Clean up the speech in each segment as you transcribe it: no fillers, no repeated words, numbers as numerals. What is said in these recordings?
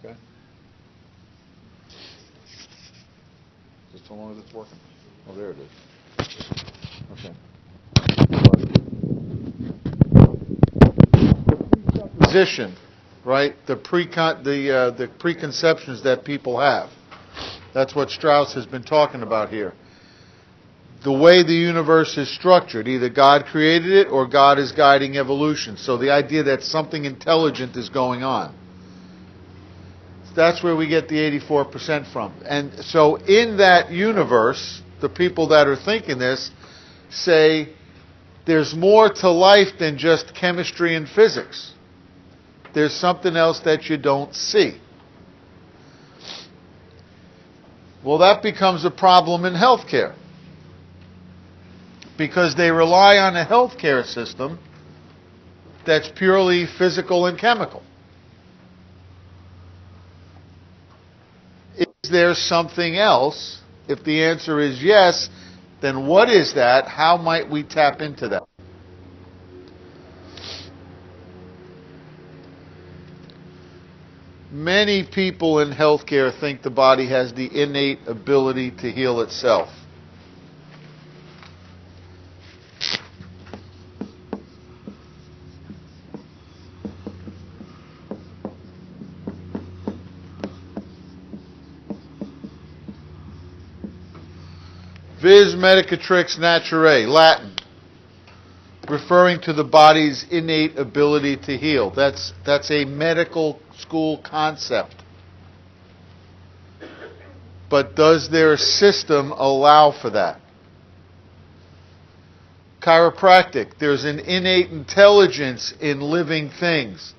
Okay. Just how long as it's working? Oh, there it is. Okay. Presupposition, right? The preconceptions that people have. That's what Strauss has been talking about here. The way the universe is structured, either God created it or God is guiding evolution. So the idea that something intelligent is going on. That's where we get the 84% from. And so in that universe, the people that are thinking this say there's more to life than just chemistry and physics. There's something else that you don't see. Well, that becomes a problem in healthcare, because they rely on a healthcare system that's purely physical and chemical. Is there something else? If the answer is yes, then what is that? How might we tap into that? Many people in healthcare think the body has the innate ability to heal itself. Vis medicatrix naturae, Latin, referring to the body's innate ability to heal. That's a medical school concept. But does their system allow for that? Chiropractic, there's an innate intelligence in living things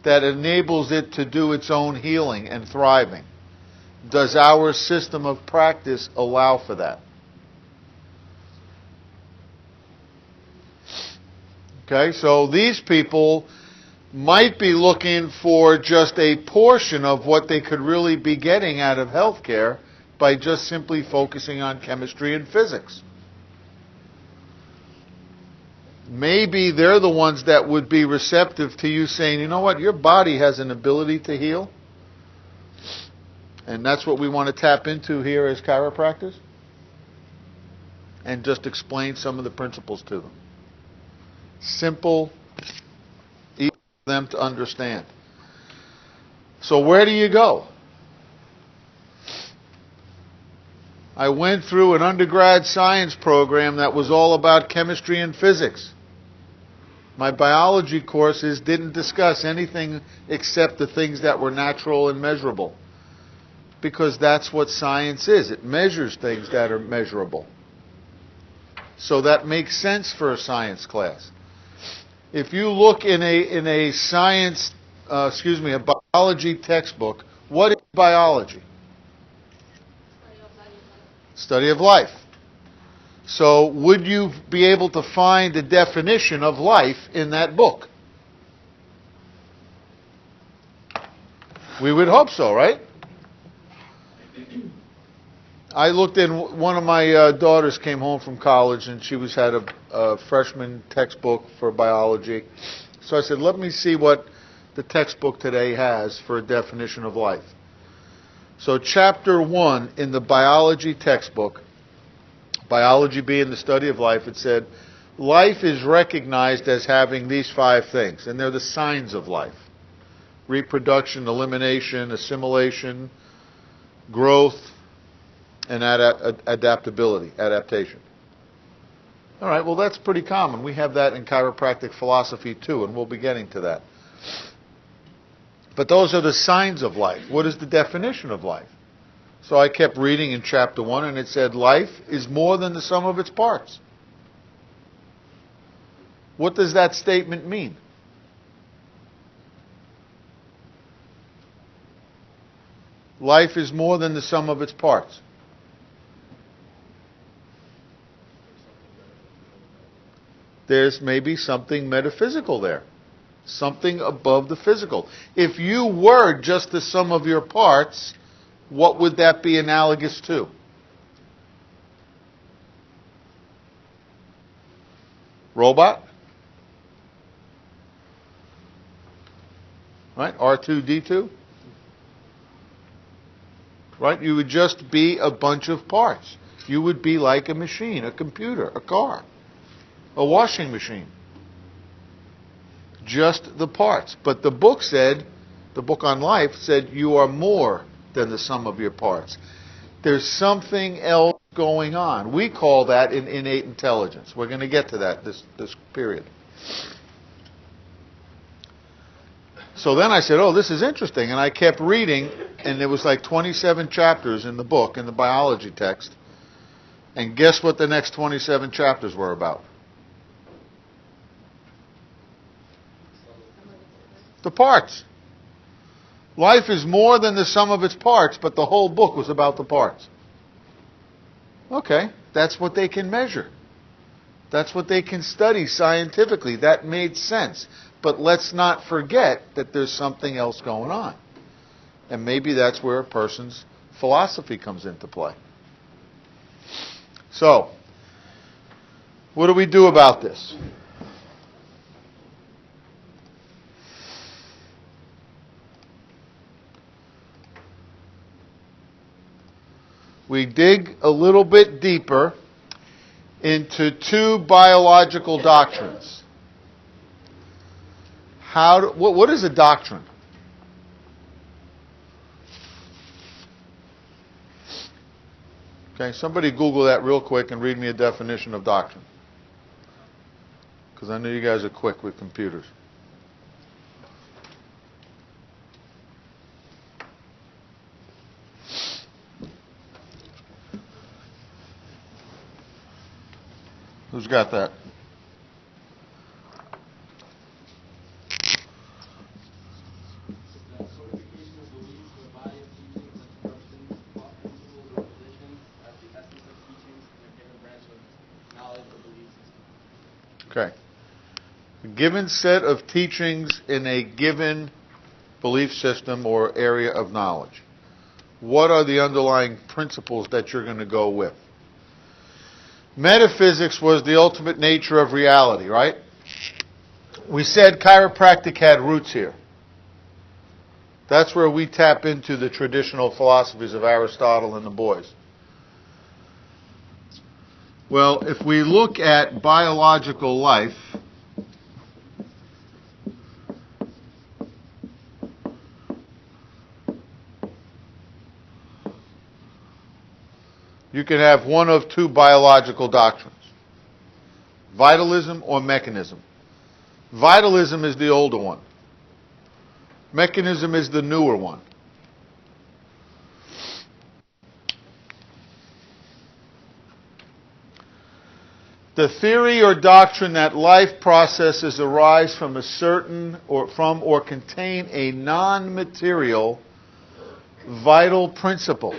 that enables it to do its own healing and thriving. Does our system of practice allow for that? Okay, so these people might be looking for just a portion of what they could really be getting out of healthcare by just simply focusing on chemistry and physics. Maybe they're the ones that would be receptive to you saying, you know what, your body has an ability to heal. And that's what we want to tap into here as chiropractors. And just explain some of the principles to them. Simple, easy for them to understand. So where do you go? I went through an undergrad science program that was all about chemistry and physics. My biology courses didn't discuss anything except the things that were natural and measurable. Because that's what science is. It measures things that are measurable. So that makes sense for a science class. If you look in a science, a biology textbook, what is biology? Study of life. So would you be able to find the definition of life in that book? We would hope so, right? I looked in, one of my daughters came home from college and she had a freshman textbook for biology. So I said, let me see what the textbook today has for a definition of life. So chapter 1 in the biology textbook, biology being the study of life, it said, life is recognized as having these 5 things, and they're the signs of life. Reproduction, elimination, assimilation, growth, and adaptation. All right, well, that's pretty common. We have that in chiropractic philosophy too, and we'll be getting to that. But those are the signs of life. What is the definition of life? So I kept reading in chapter 1, and it said, life is more than the sum of its parts. What does that statement mean? Life is more than the sum of its parts. There's maybe something metaphysical there. Something above the physical. If you were just the sum of your parts, what would that be analogous to? Robot? Right? R2-D2? right? You would just be a bunch of parts. You would be like a machine, a computer, a car, a washing machine. Just the parts. But the book said, the book on life said, you are more than the sum of your parts. There's something else going on. We call that an innate intelligence. We're going to get to that this period. So then I said, oh, this is interesting. And I kept reading, and there was like 27 chapters in the book, in the biology text. And guess what the next 27 chapters were about? The parts. Life is more than the sum of its parts, but the whole book was about the parts. Okay, that's what they can measure. That's what they can study scientifically. That made sense. But let's not forget that there's something else going on. And maybe that's where a person's philosophy comes into play. So, what do we do about this? We dig a little bit deeper into two biological doctrines. What is a doctrine? Okay, somebody Google that real quick and read me a definition of doctrine. Because I know you guys are quick with computers. Who's got that? Okay. A given set of teachings in a given belief system or area of knowledge. What are the underlying principles that you're going to go with? Metaphysics was the ultimate nature of reality, right? We said chiropractic had roots here. That's where we tap into the traditional philosophies of Aristotle and the boys. Well, if we look at biological life, you can have one of two biological doctrines: vitalism or mechanism. Vitalism is the older one. Mechanism is the newer one. The theory or doctrine that life processes arise from a certain or contain a non-material vital principle.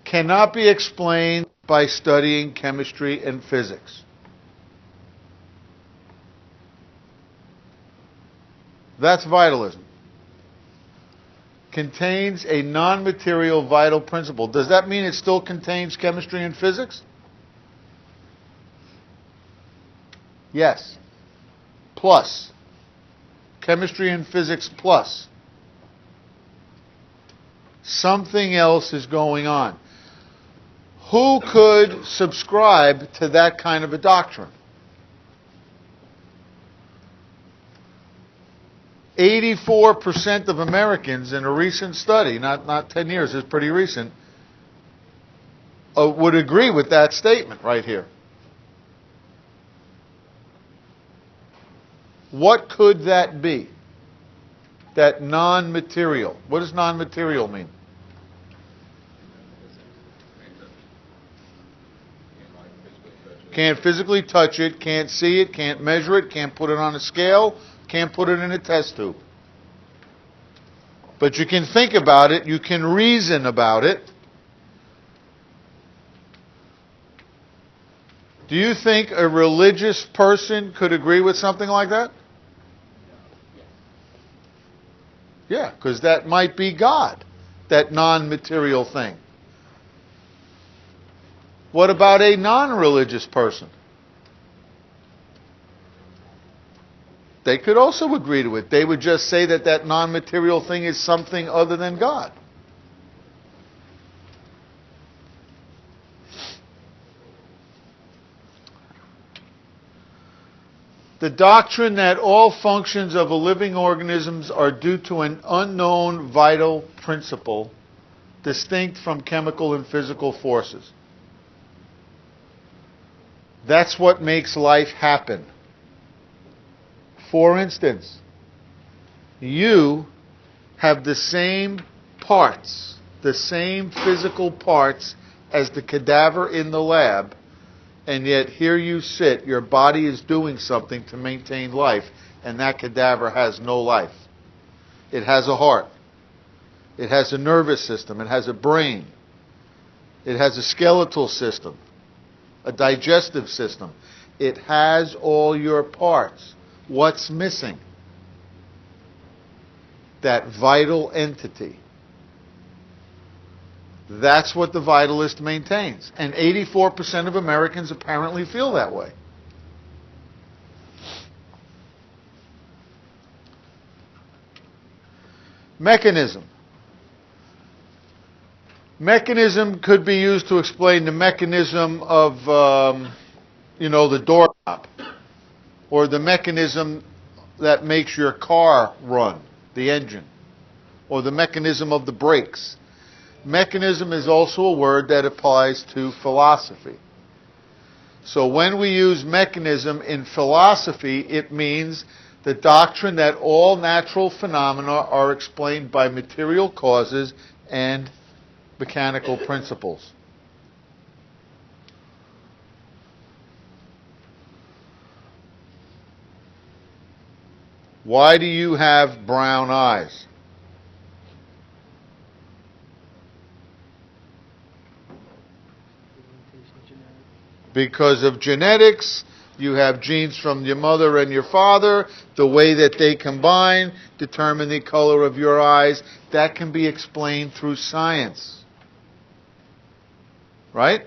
Cannot be explained by studying chemistry and physics. That's vitalism. Contains a non-material vital principle. Does that mean it still contains chemistry and physics? Yes. Plus. Chemistry and physics plus. Something else is going on. Who could subscribe to that kind of a doctrine? 84% of Americans in a recent study, not 10 years, it's pretty recent, would agree with that statement right here. What could that be? That non-material. What does non-material mean? Can't physically touch it, can't see it, can't measure it, can't put it on a scale, can't put it in a test tube. But you can think about it, you can reason about it. Do you think a religious person could agree with something like that? Yeah, because that might be God, that non-material thing. What about a non-religious person? They could also agree to it. They would just say that that non-material thing is something other than God. The doctrine that all functions of a living organism are due to an unknown vital principle distinct from chemical and physical forces. That's what makes life happen. For instance, you have the same parts, the same physical parts as the cadaver in the lab, and yet here you sit, your body is doing something to maintain life, and that cadaver has no life. It has a heart. It has a nervous system. It has a brain. It has a skeletal system, a digestive system. It has all your parts. What's missing? That vital entity. That's what the Vitalist maintains. And 84% of Americans apparently feel that way. Mechanism. Mechanism could be used to explain the mechanism of, the doorknob, or the mechanism that makes your car run, the engine, or the mechanism of the brakes. Mechanism is also a word that applies to philosophy. So when we use mechanism in philosophy, it means the doctrine that all natural phenomena are explained by material causes and mechanical principles. Why do you have brown eyes? Because of genetics. You have genes from your mother and your father. The way that they combine determine the color of your eyes. That can be explained through science. Right?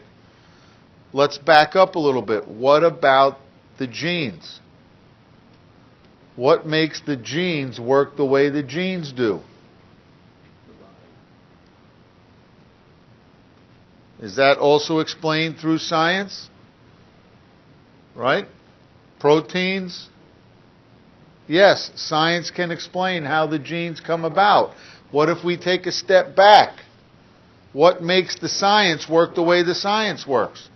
Let's back up a little bit. What about the genes? What makes the genes work the way the genes do? Is that also explained through science? Right? Proteins? Yes, science can explain how the genes come about. What if we take a step back? What makes the science work the way the science works?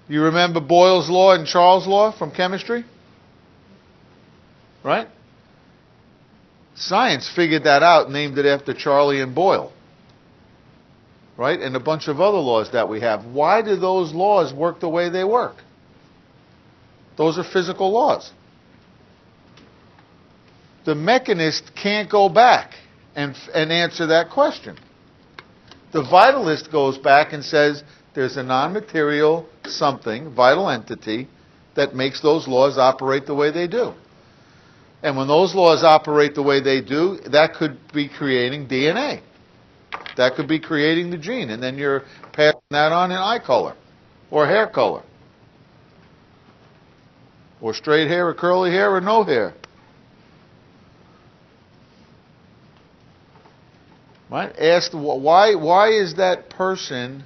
You remember Boyle's law and Charles' law from chemistry? Right? Science figured that out and named it after Charlie and Boyle. Right? And a bunch of other laws that we have. Why do those laws work the way they work? Those are physical laws. The mechanist can't go back and answer that question. The vitalist goes back and says there's a non-material something, vital entity, that makes those laws operate the way they do. And when those laws operate the way they do, that could be creating DNA. That could be creating the gene, and then you're passing that on in eye color, or hair color, or straight hair, or curly hair, or no hair. Right? Ask why is that person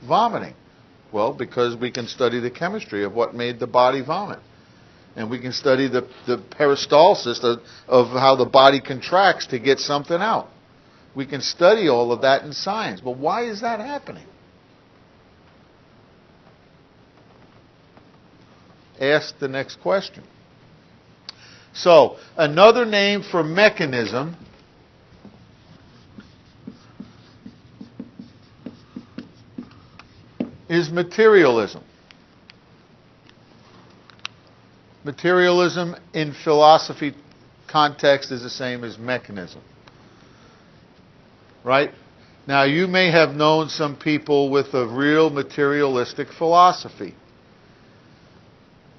vomiting? Well, because we can study the chemistry of what made the body vomit, and we can study the peristalsis of how the body contracts to get something out. We can study all of that in science. But why is that happening? Ask the next question. So, another name for mechanism is materialism. Materialism in philosophy context is the same as mechanism. Right? Now, you may have known some people with a real materialistic philosophy.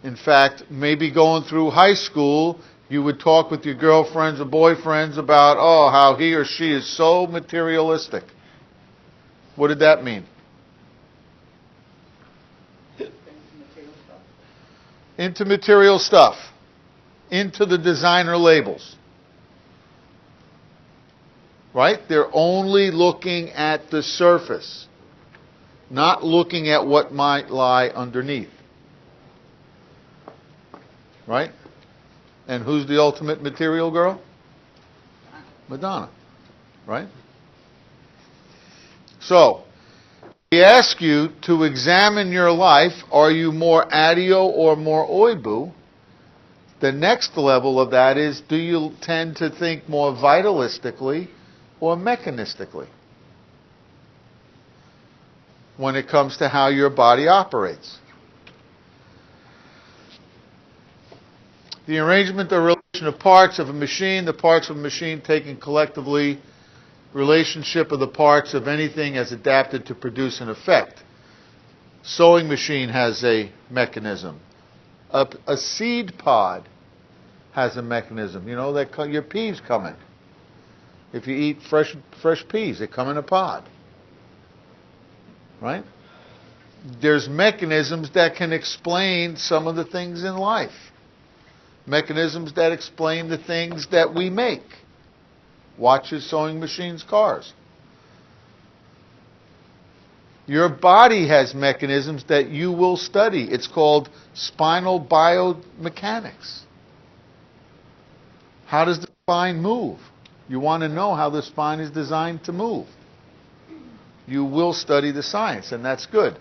In fact, maybe going through high school, you would talk with your girlfriends or boyfriends about, how he or she is so materialistic. What did that mean? Material stuff. into material stuff, into the designer labels. Right? They're only looking at the surface, not looking at what might lie underneath. Right? And who's the ultimate material girl? Madonna. Right? So, we ask you to examine your life. Are you more adio or more oibu? The next level of that is, do you tend to think more vitalistically or mechanistically when it comes to how your body operates? The arrangement or relation of parts of a machine, the parts of a machine taken collectively, relationship of the parts of anything as adapted to produce an effect. Sewing machine has a mechanism. A seed pod has a mechanism. You know that your peas come in. If you eat fresh peas, they come in a pod. Right? There's mechanisms that can explain some of the things in life. Mechanisms that explain the things that we make. Watches, sewing machines, cars. Your body has mechanisms that you will study. It's called spinal biomechanics. How does the spine move? You want to know how the spine is designed to move. You will study the science, and that's good.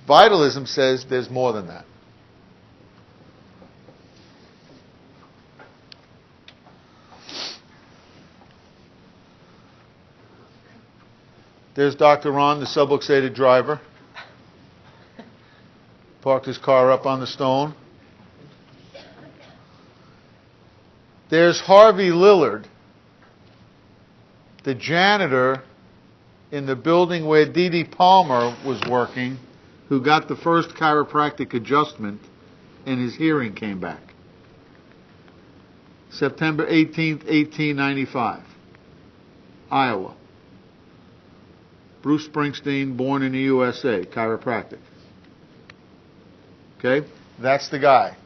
Vitalism says there's more than that. There's Dr. Ron, the subluxated driver. Parked his car up on the stone. There's Harvey Lillard, the janitor in the building where Dee Dee Palmer was working, who got the first chiropractic adjustment and his hearing came back. September 18th, 1895, Iowa. Bruce Springsteen, born in the USA, chiropractic. Okay? That's the guy.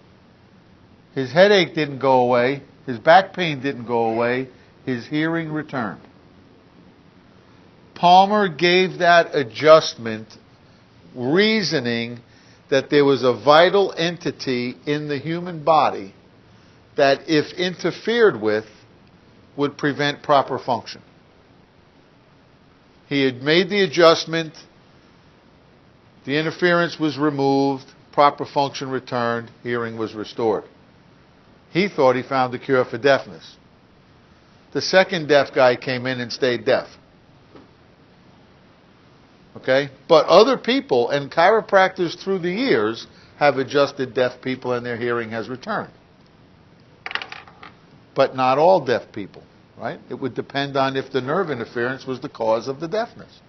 His headache didn't go away. His back pain didn't go away. His hearing returned. Palmer gave that adjustment reasoning that there was a vital entity in the human body that, if interfered with, would prevent proper function. He had made the adjustment, the interference was removed, proper function returned, hearing was restored. He thought he found the cure for deafness. The second deaf guy came in and stayed deaf. Okay? But other people and chiropractors through the years have adjusted deaf people and their hearing has returned. But not all deaf people. Right? It would depend on if the nerve interference was the cause of the deafness.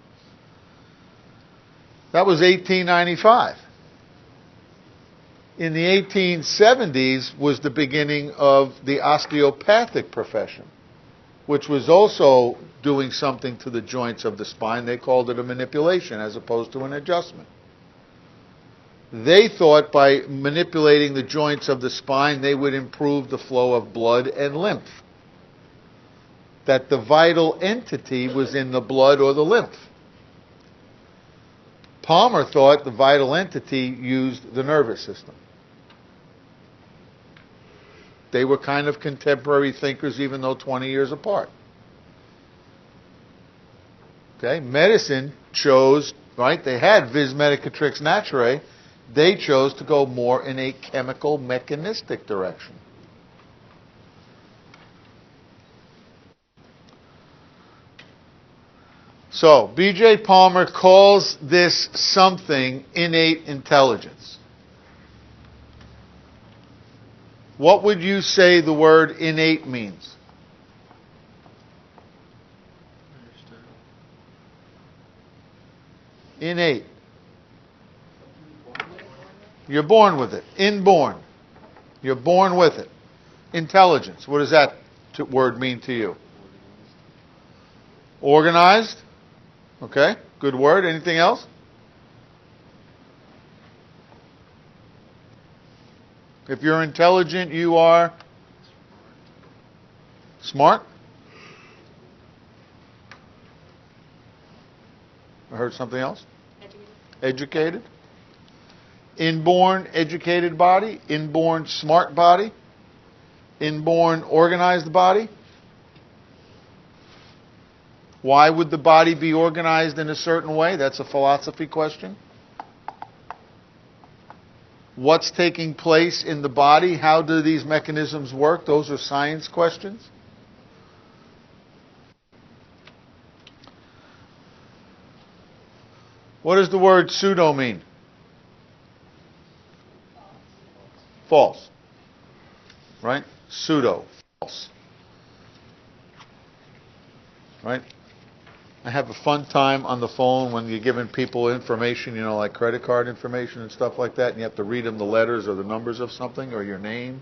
That was 1895. In the 1870s was the beginning of the osteopathic profession, which was also doing something to the joints of the spine. They called it a manipulation as opposed to an adjustment. They thought by manipulating the joints of the spine, they would improve the flow of blood and lymph. That the vital entity was in the blood or the lymph. Palmer thought the vital entity used the nervous system. They were kind of contemporary thinkers, even though 20 years apart. Okay, medicine chose, right? They had vis medicatrix naturae. They chose to go more in a chemical mechanistic direction. So, B.J. Palmer calls this something innate intelligence. What would you say the word innate means? Innate. You're born with it. Inborn. You're born with it. Intelligence. What does that word mean to you? Organized. Okay, good word. Anything else? If you're intelligent, you are smart. I heard something else. Educated. Inborn educated body. Inborn smart body. Inborn organized body. Why would the body be organized in a certain way? That's a philosophy question. What's taking place in the body? How do these mechanisms work? Those are science questions. What does the word pseudo mean? False. Right? Pseudo. False. Right? I have a fun time on the phone when you're giving people information, you know, like credit card information and stuff like that, and you have to read them the letters or the numbers of something or your name.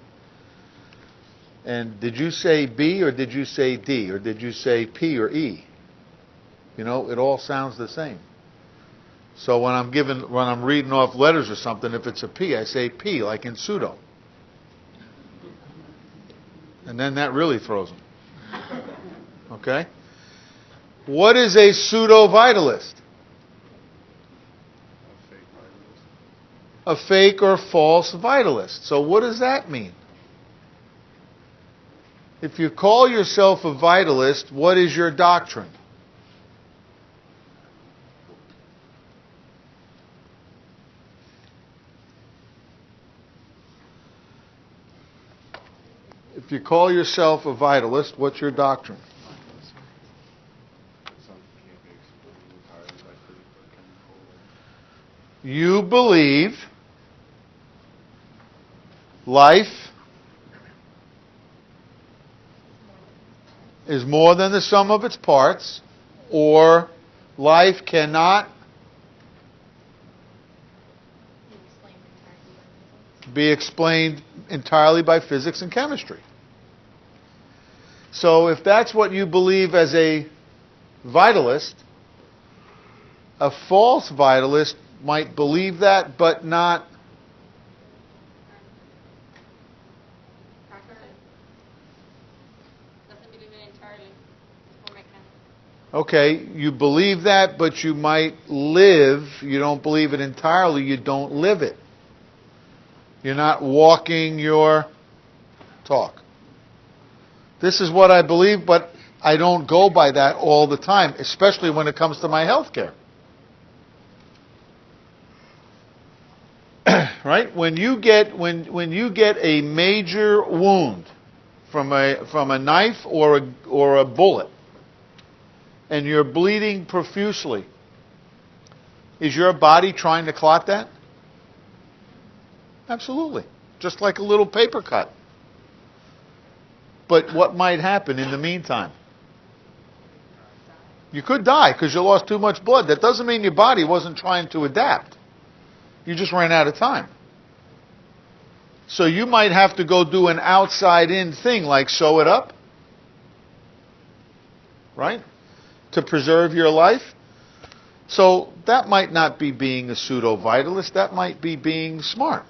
And did you say B or did you say D or did you say P or E? You know, it all sounds the same. So when I'm reading off letters or something, if it's a P, I say P, like in pseudo. And then that really throws them. Okay? What is a pseudo-vitalist? A fake or false vitalist. So what does that mean? If you call yourself a vitalist, what is your doctrine? If you call yourself a vitalist, what's your doctrine? You believe life is more than the sum of its parts, or life cannot be explained entirely by physics and chemistry. So if that's what you believe as a vitalist, a false vitalist might believe that, but not okay, you believe that, but you might live, you don't believe it entirely, you don't live it. You're not walking your talk. This is what I believe, but I don't go by that all the time, especially when it comes to my health care. Right? When you get a major wound from a knife or a bullet, and you're bleeding profusely, is your body trying to clot that? Absolutely. Just like a little paper cut. But what might happen in the meantime? You could die because you lost too much blood. That doesn't mean your body wasn't trying to adapt. You just ran out of time. So you might have to go do an outside-in thing like sew it up, right, to preserve your life. So that might not be being a pseudo-vitalist. That might be being smart.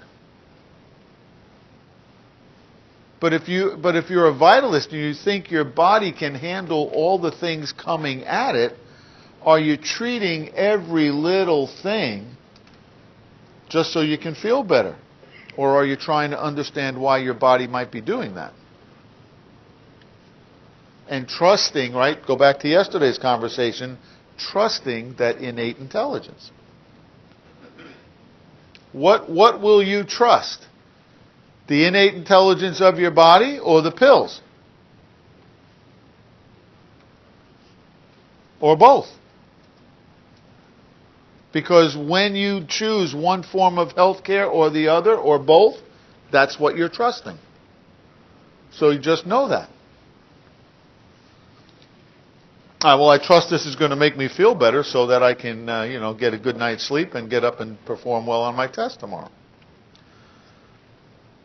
But if you're a vitalist and you think your body can handle all the things coming at it, are you treating every little thing just so you can feel better? Or are you trying to understand why your body might be doing that? And trusting, right? Go back to yesterday's conversation, trusting that innate intelligence. What will you trust? The innate intelligence of your body or the pills? Or both? Because when you choose one form of health care or the other, or both, that's what you're trusting. So you just know that. Well, I trust this is going to make me feel better so that I can, get a good night's sleep and get up and perform well on my test tomorrow.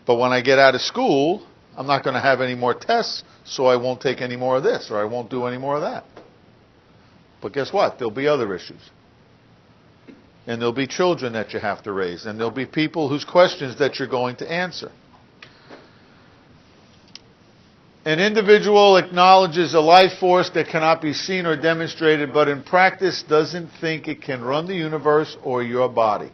But when I get out of school, I'm not going to have any more tests, so I won't take any more of this, or I won't do any more of that. But guess what? There'll be other issues. And there'll be children that you have to raise, and there'll be people whose questions that you're going to answer. An individual acknowledges a life force that cannot be seen or demonstrated, but in practice doesn't think it can run the universe or your body.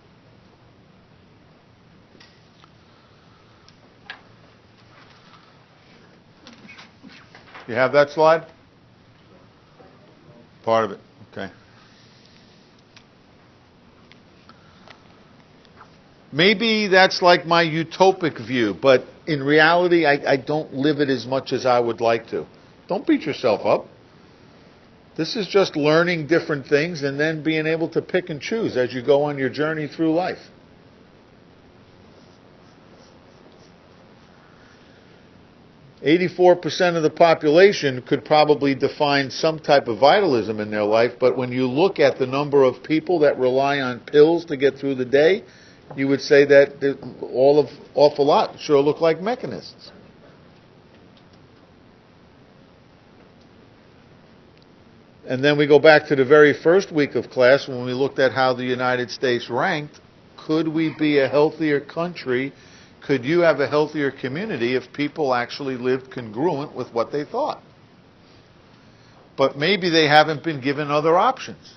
You have that slide? Part of it. Okay. Maybe that's like my utopic view, but in reality, I don't live it as much as I would like to. Don't beat yourself up. This is just learning different things and then being able to pick and choose as you go on your journey through life. %84 of the population could probably define some type of vitalism in their life, but when you look at the number of people that rely on pills to get through the day, you would say that awful lot sure look like mechanists. And then we go back to the very first week of class when we looked at how the United States ranked. Could we be a healthier country? Could you have a healthier community if people actually lived congruent with what they thought? But maybe they haven't been given other options.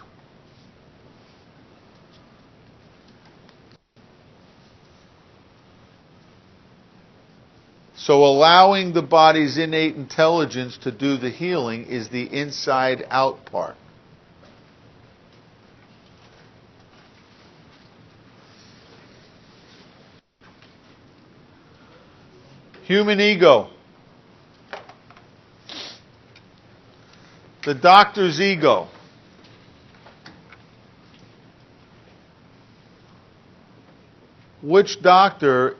So allowing the body's innate intelligence to do the healing is the inside-out part. Human ego. The doctor's ego. Which doctor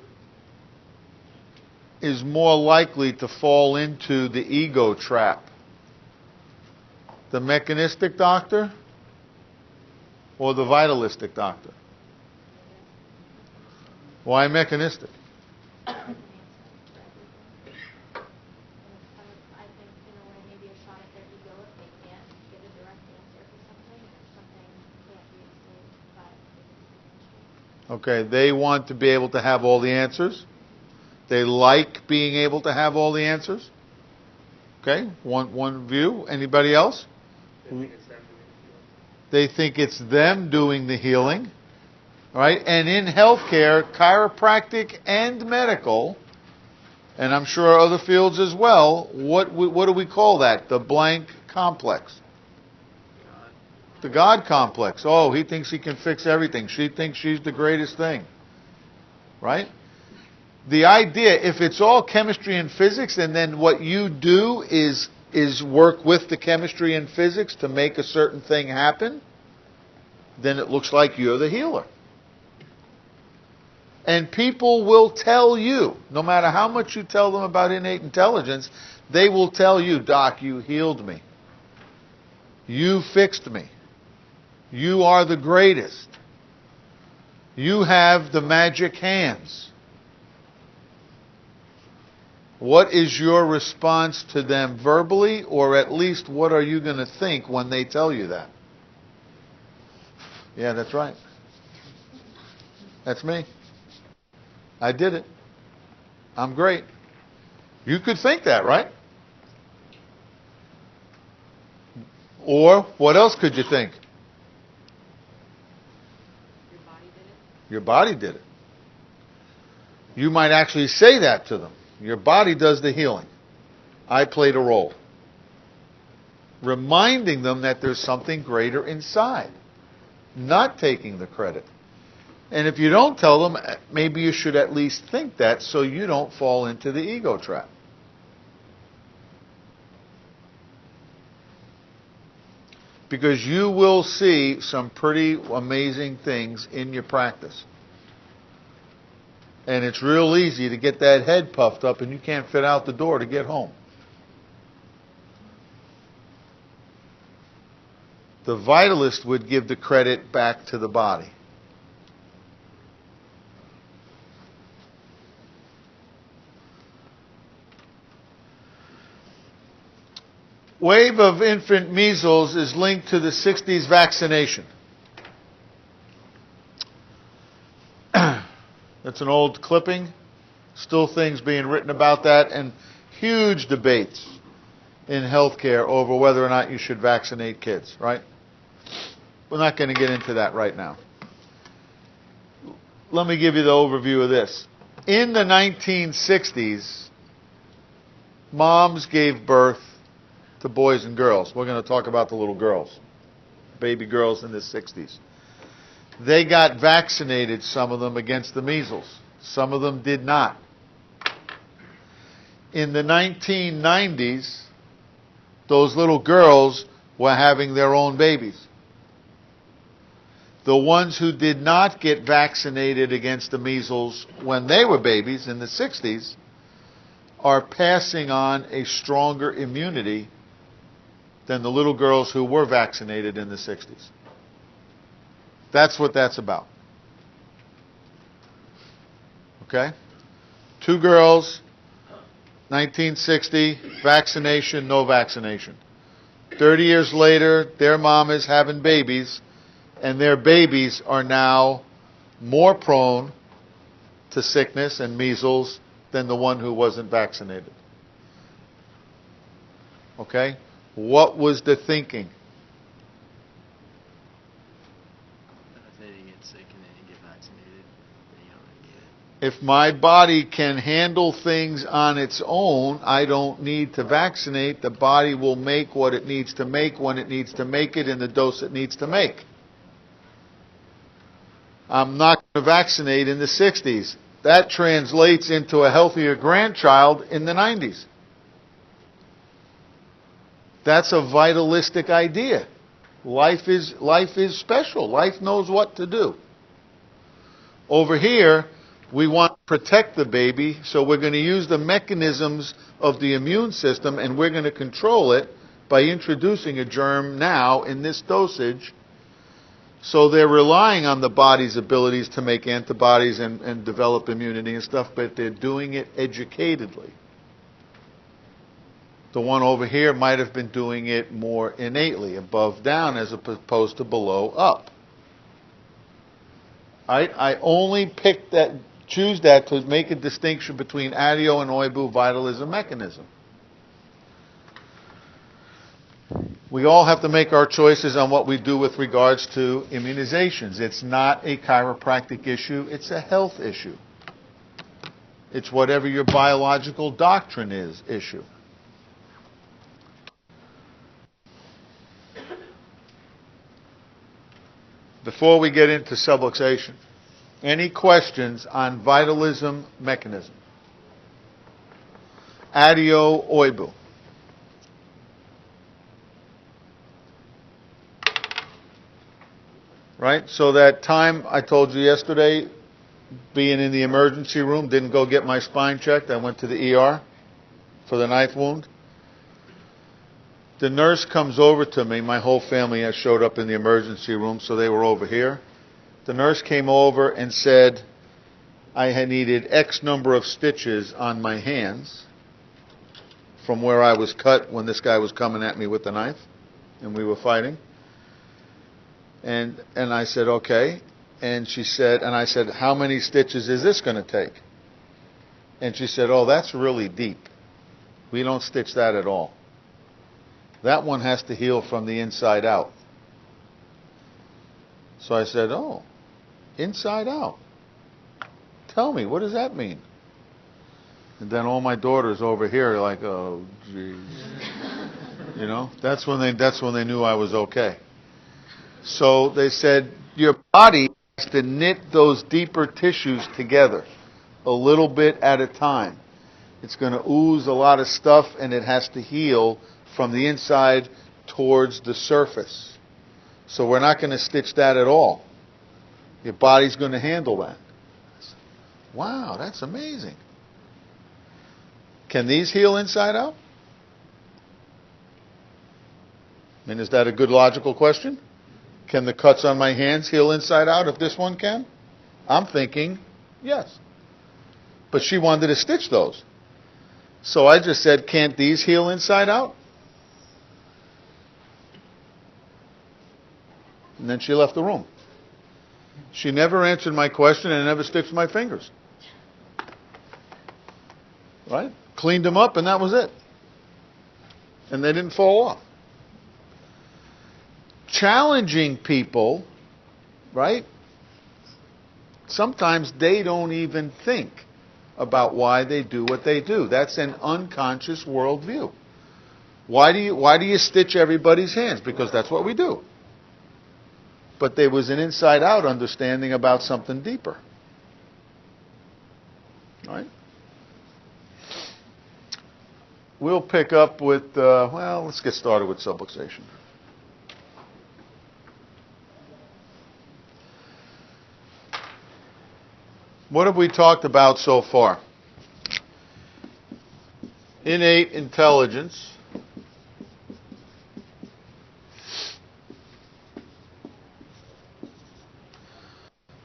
is more likely to fall into the ego trap? The mechanistic doctor or the vitalistic doctor? Why mechanistic? Okay, they want to be able to have all the answers. They like being able to have all the answers. Okay, one view. Anybody else? They think it's them doing the healing. All right, and in healthcare, chiropractic and medical, and I'm sure other fields as well, what do we call that? The blank complex. The God complex. Oh, he thinks he can fix everything. She thinks she's the greatest thing. Right? The idea, if it's all chemistry and physics, and then what you do is work with the chemistry and physics to make a certain thing happen, then it looks like you're the healer. And people will tell you, no matter how much you tell them about innate intelligence, they will tell you, Doc, you healed me. You fixed me. You are the greatest. You have the magic hands. What is your response to them verbally, or at least what are you going to think when they tell you that? Yeah, that's right. That's me. I did it. I'm great. You could think that, right? Or what else could you think? Your body did it. You might actually say that to them. Your body does the healing. I played a role. Reminding them that there's something greater inside. Not taking the credit. And if you don't tell them, maybe you should at least think that so you don't fall into the ego trap. Because you will see some pretty amazing things in your practice. And it's real easy to get that head puffed up and you can't fit out the door to get home. The vitalist would give the credit back to the body. Wave of infant measles is linked to the 60s vaccination. That's an old clipping. Still things being written about that. And huge debates in healthcare over whether or not you should vaccinate kids, right? We're not going to get into that right now. Let me give you the overview of this. In the 1960s, moms gave birth to boys and girls. We're going to talk about the little girls, baby girls in the 60s. They got vaccinated, some of them, against the measles. Some of them did not. In the 1990s, those little girls were having their own babies. The ones who did not get vaccinated against the measles when they were babies in the 60s are passing on a stronger immunity than the little girls who were vaccinated in the 60s. That's what that's about. Okay? 2 girls, 1960, vaccination, no vaccination. 30 years later, their mom is having babies, and their babies are now more prone to sickness and measles than the one who wasn't vaccinated. Okay? What was the thinking? They didn't get sick and they didn't get vaccinated. If my body can handle things on its own, I don't need to vaccinate. The body will make what it needs to make when it needs to make it in the dose it needs to make. I'm not going to vaccinate in the 60s. That translates into a healthier grandchild in the 90s. That's a vitalistic idea. Life is special. Life knows what to do. Over here, we want to protect the baby, so we're going to use the mechanisms of the immune system, and we're going to control it by introducing a germ now in this dosage. So they're relying on the body's abilities to make antibodies and develop immunity and stuff, but they're doing it educatedly. The one over here might have been doing it more innately, above down as opposed to below up. I only choose that to make a distinction between Adio and Oibu vitalism mechanism. We all have to make our choices on what we do with regards to immunizations. It's not a chiropractic issue, it's a health issue. It's whatever your biological doctrine is issue. Before we get into subluxation, any questions on vitalism mechanism? Adio Oibu. Right? So that time I told you yesterday, being in the emergency room, didn't go get my spine checked. I went to the ER for the knife wound. The nurse comes over to me. My whole family has showed up in the emergency room, so they were over here. The nurse came over and said I had needed X number of stitches on my hands from where I was cut when this guy was coming at me with the knife and we were fighting. And I said, okay. And she said, and I said, how many stitches is this going to take? And she said, oh, that's really deep. We don't stitch that at all. That one has to heal from the inside out. So I said, oh, inside out. Tell me, what does that mean? And then all my daughters over here are like, oh, jeez. You know, that's when they knew I was okay. So they said, your body has to knit those deeper tissues together a little bit at a time. It's going to ooze a lot of stuff, and it has to heal from the inside towards the surface. So we're not going to stitch that at all. Your body's going to handle that. Wow, that's amazing. Can these heal inside out? I mean, is that a good logical question? Can the cuts on my hands heal inside out if this one can? I'm thinking, yes. But she wanted to stitch those. So I just said, can't these heal inside out? And then she left the room. She never answered my question and never stitched my fingers. Right? Cleaned them up, and that was it. And they didn't fall off. Challenging people, right? Sometimes they don't even think about why they do what they do. That's an unconscious worldview. Why do you stitch everybody's hands? Because that's what we do. But there was an inside-out understanding about something deeper. Right? We'll pick up with, let's get started with subluxation. What have we talked about so far? Innate intelligence.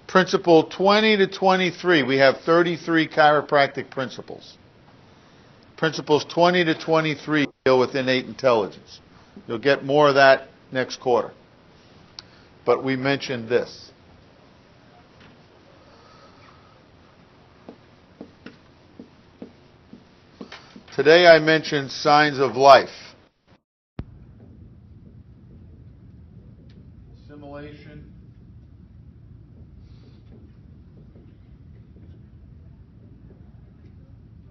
Principle 20 to 23. We have 33 chiropractic principles. Principles 20 to 23 deal with innate intelligence. You'll get more of that next quarter. But we mentioned this. Today I mentioned signs of life. Assimilation.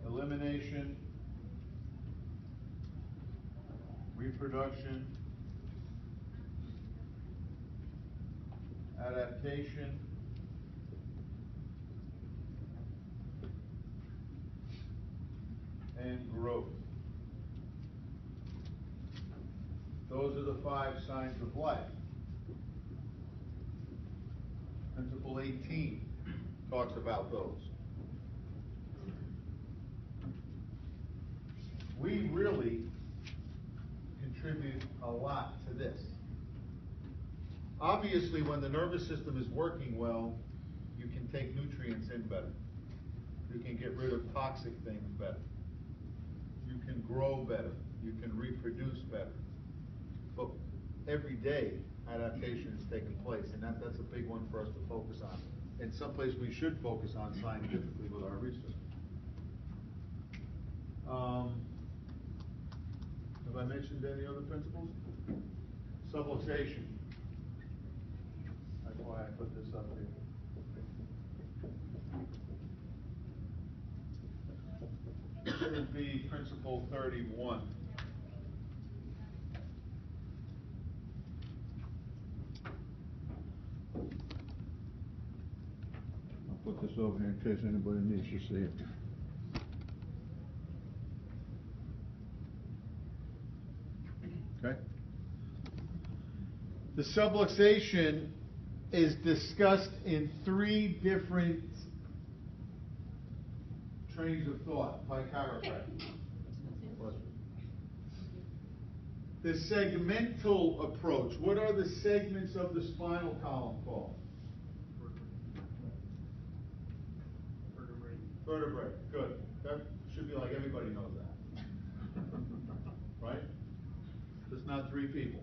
Elimination. Reproduction. Adaptation. And growth. Those are the 5 signs of life. Principle 18 talks about those. We really contribute a lot to this. Obviously, when the nervous system is working well, you can take nutrients in better. You can get rid of toxic things better. You can grow better. You can reproduce better. But every day, adaptation is taking place, and that's a big one for us to focus on. And someplace we should focus on scientifically with our research. Have I mentioned any other principles? Subluxation. That's why I put this up here. This would be principle 31. I'll put this over here in case anybody needs to see it. Okay? The subluxation is discussed in 3 different trains of thought by chiropractic. The segmental approach. What are the segments of the spinal column called? Vertebrae. Good. That should be like everybody knows that. Right? There's not 3 people.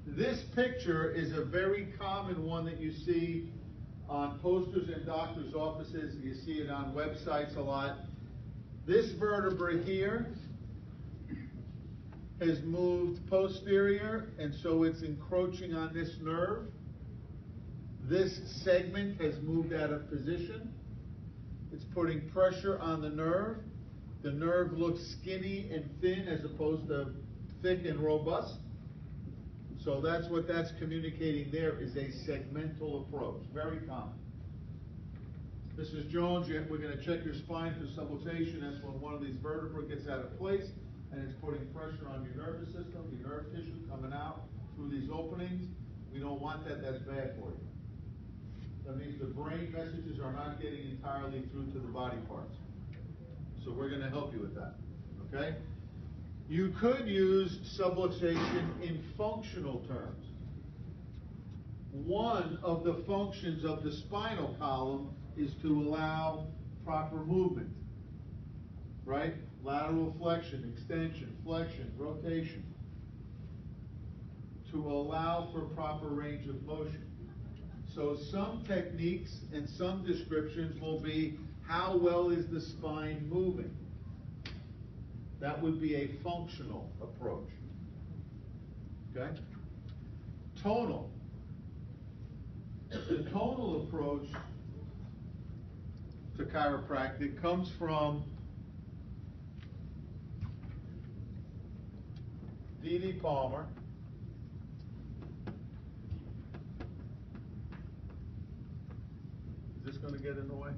This picture is a very common one that you see on posters in doctors' offices. You see it on websites a lot. This vertebra here has moved posterior, and so it's encroaching on this nerve. This segment has moved out of position. It's putting pressure on the nerve. The nerve looks skinny and thin as opposed to thick and robust. So that's what that's communicating there, is a segmental approach. Very common. Mrs. Jones, we're going to check your spine for subluxation. That's when one of these vertebrae gets out of place and it's putting pressure on your nervous system, your nerve tissue coming out through these openings. We don't want that. That's bad for you. That means the brain messages are not getting entirely through to the body parts. So we're going to help you with that. Okay? You could use subluxation in functional terms. One of the functions of the spinal column is to allow proper movement. Right? Lateral flexion, extension, flexion, rotation. To allow for proper range of motion. So some techniques and some descriptions will be, how well is the spine moving? That would be a functional approach. Okay? Tonal. The tonal approach to chiropractic comes from D.D. Palmer. Is this going to get in the way?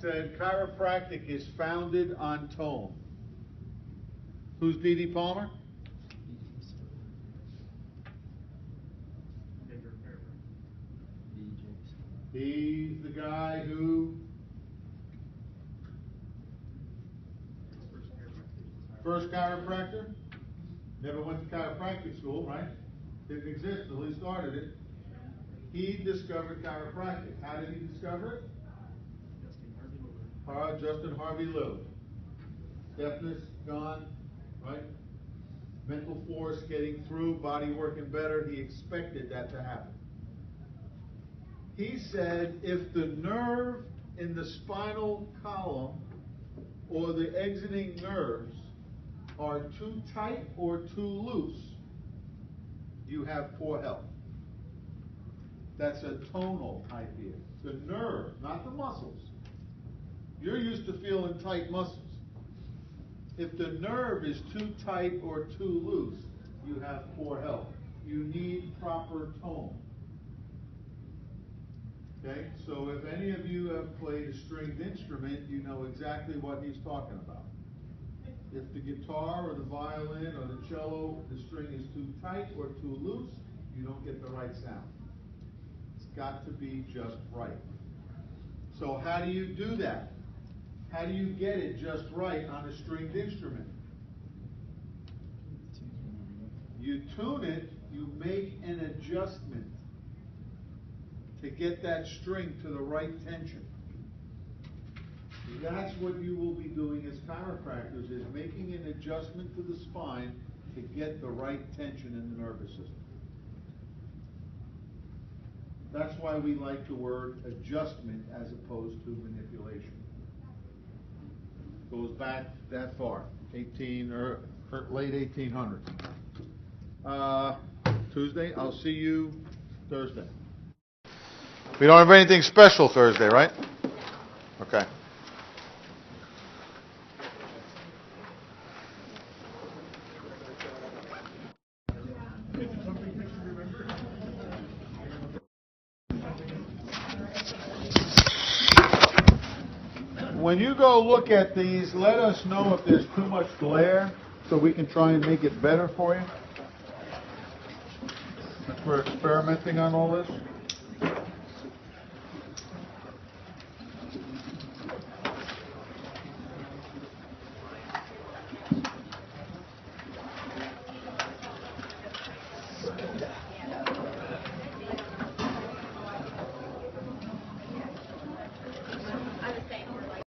Said chiropractic is founded on tone. Who's D.D. Palmer? He's the guy who first chiropractor, never went to chiropractic school, right? Didn't exist until he started it. He discovered chiropractic. How did he discover it? Justin Harvey Lewis. Deafness gone, right? Mental force getting through, body working better. He expected that to happen. He said if the nerve in the spinal column or the exiting nerves are too tight or too loose, you have poor health. That's a tonal idea. The nerve, not the muscles. You're used to feeling tight muscles. If the nerve is too tight or too loose, you have poor health. You need proper tone. Okay, so if any of you have played a stringed instrument, you know exactly what he's talking about. If the guitar or the violin or the cello, the string is too tight or too loose, you don't get the right sound. It's got to be just right. So how do you do that? How do you get it just right on a stringed instrument? You tune it, you make an adjustment to get that string to the right tension. That's what you will be doing as chiropractors, is making an adjustment to the spine to get the right tension in the nervous system. That's why we like the word adjustment as opposed to manipulation. Goes back that far, late 1800s. Tuesday, I'll see you Thursday. We don't have anything special Thursday, right? Okay. When you go look at these, let us know if there's too much glare so we can try and make it better for you. We're experimenting on all this.